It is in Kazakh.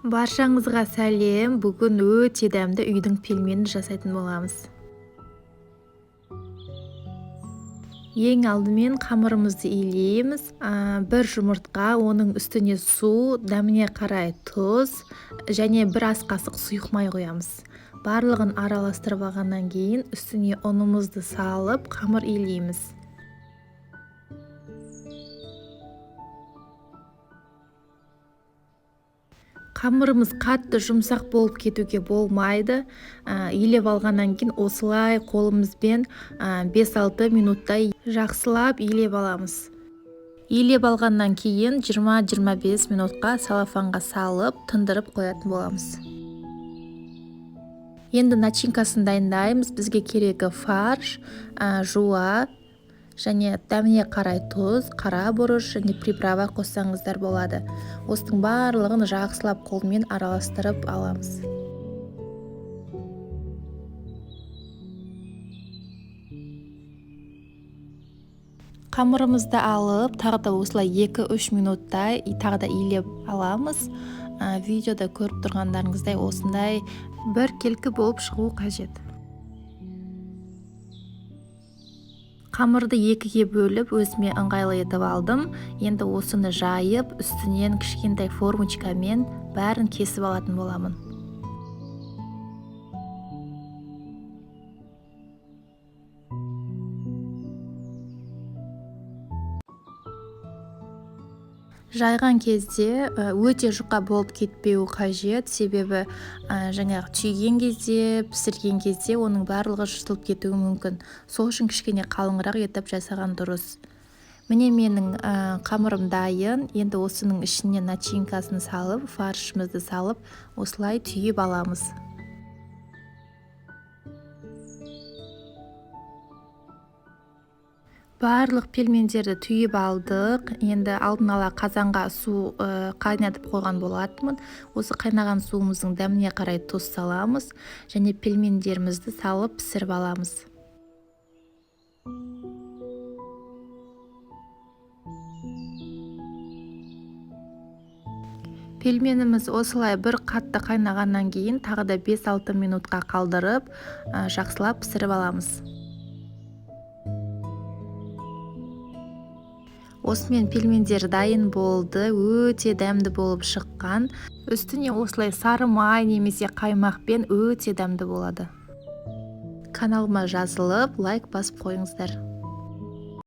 Баршаңызға сәлем. Бүгін өте дәмді үйдің пельменін жасайтын боламыз. Ең алдымен қамырымызды илейміз. Бір жұмыртқа, оның үстіне су, дәміне қарай тұз және бір ас қасық сұйық май қоямыз. Барлығын араластырып алғаннан кейін үстіне ұнымызды салып, қамыр илейміз. Қамырымыз қатты жұмсақ болып кетуге болмайды. Илеп алғаннан кейін осылай қолымызбен 5-6 минуттай жақсылап илеп аламыз. Илеп алғаннан кейін 20-25 минутқа салафанға салып, тындырып қоятын боламыз. Енді начинкасын дайындаймыз. Бізге керегі фарш, жуа және дәміне қарай тұз, қара бұрыш және приправа қоссаңыздар болады. Осының барлығын жақсылап қолмен араластырып аламыз. Қамырымызды алып, тағы да осылай 2-3 минуттай тағы да илеп аламыз. Видеода көріп тұрғандарыңыздай осындай бір келкі болып шығу қажет. Қамырды екіге бөліп, өзіме ыңғайлы етіп алдым. Енді осыны жайып, үстінен кішкентай формочкамен бәрін кесіп алатын боламын. Жайған кезде өте жұқа болып кетпеуі қажет, себебі жаңағы түйген кезде, пісірген кезде оның барлығы жыртылып кетуі мүмкін. Сол үшін кішкене қалыңырақ етіп жасаған дұрыс. Міне менің қамырым дайын. Енді осының ішіне начинкасын салып, фаршымызды салып, осылай түйіп аламыз. Барлық пельмендерді түйіп алдық. Енді алдын ала қазанға су қайнатып қойған болатынмын. Осы қайнаған суымыздың дәміне қарай тұз саламыз және пельмендерімізді салып пісіріп аламыз. Пельменіміз осылай бір қатты қайнағаннан кейін тағы да 5-6 минутқа қалдырып, жақсылап пісіріп аламыз. Осымен пельмендер дайын болды, өте дәмді болып шыққан. Үстіне осылай сары май немесе қаймақпен өте дәмді болады. Каналыма жазылып, лайк басып қойыңыздар.